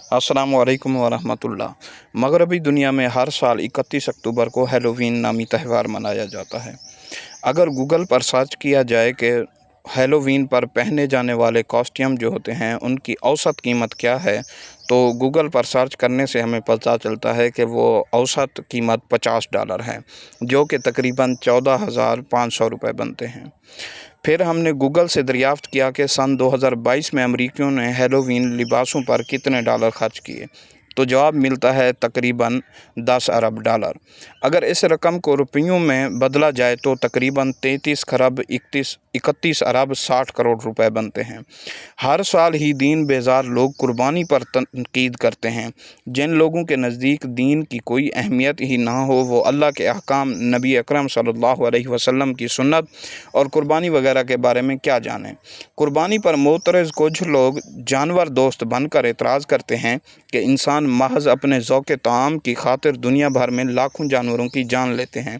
अस्सलाम वालेकुम वरहमतुल्लाह। मगरबी दुनिया में हर साल 31 अक्टूबर को हैलोवीन नामी त्यौहार मनाया जाता है। अगर गूगल पर सर्च किया जाए कि हैलोवीन पर पहने जाने वाले कॉस्ट्यूम जो होते हैं उनकी औसत कीमत क्या है, तो गूगल पर सर्च करने से हमें पता चलता है कि वो औसत कीमत $50 है, जो कि तकरीबन 14,500 रुपये बनते हैं। फिर हमने गूगल से दरियाफ्त किया कि सन 2022 में अमरीकियों ने हैलोवीन लिबासों पर कितने डॉलर खर्च किए, तो जवाब मिलता है तकरीबन 10 अरब डॉलर। अगर इस रकम को रुपयों में बदला जाए तो तकरीबन 33 खरब 31 अरब 60 करोड़ रुपए बनते हैं। हर साल ही दीन बेजार लोग कुर्बानी पर तनकीद करते हैं। जिन लोगों के नज़दीक दीन की कोई अहमियत ही ना हो, वो अल्लाह के अहकाम, नबी अकरम सल्लल्लाहु अलैहि वसल्लम की सुन्नत और कुर्बानी वगैरह के बारे में क्या जानें। कुर्बानी पर मोतरज़ कुछ लोग जानवर दोस्त बनकर एतराज़ करते हैं कि इंसान महज अपने ज़ौक़ ताम की खातिर दुनिया भर में लाखों जानवरों की जान लेते हैं।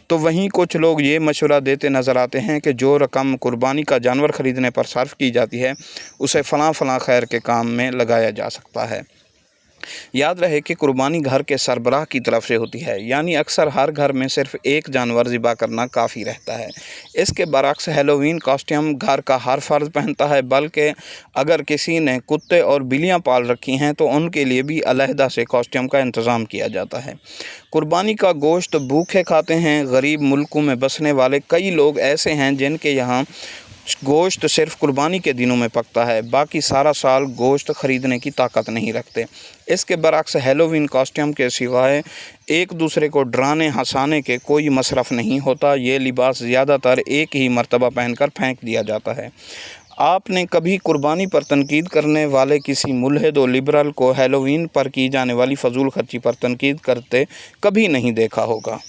तो वहीं कुछ लोग ये मशवरा देते नज़र आते हैं कि जो रकम कुर्बानी का जानवर ख़रीदने पर सर्फ की जाती है उसे फ़लाँ खैर के काम में लगाया जा सकता है। याद रहे कि कुर्बानी घर के सरबराह की तरफ से होती है, यानी अक्सर हर घर में सिर्फ एक जानवर ज़िबा करना काफ़ी रहता है। इसके बरअक्स हैलोवीन कॉस्ट्यूम घर का हर फर्द पहनता है, बल्कि अगर किसी ने कुत्ते और बिल्लियाँ पाल रखी हैं तो उनके लिए भी अलहदा से कॉस्ट्यूम का इंतज़ाम किया जाता है। कुर्बानी का गोश्त भूखे खाते हैं। गरीब मुल्कों में बसने वाले कई लोग ऐसे हैं जिनके यहाँ गोश्त सिर्फ कुर्बानी के दिनों में पकता है, बाकी सारा साल गोश्त ख़रीदने की ताकत नहीं रखते। इसके बरअक्स हैलोवीन कॉस्ट्यूम के सिवाय एक दूसरे को डराने हंसाने के कोई मसरफ़ नहीं होता। ये लिबास ज़्यादातर एक ही मर्तबा पहनकर फेंक दिया जाता है। आपने कभी कुर्बानी पर तनकीद करने वाले किसी मुल्हिद व लिबरल को हैलोवीन पर की जाने वाली फ़जूल खर्ची पर तनकीद करते कभी नहीं देखा होगा।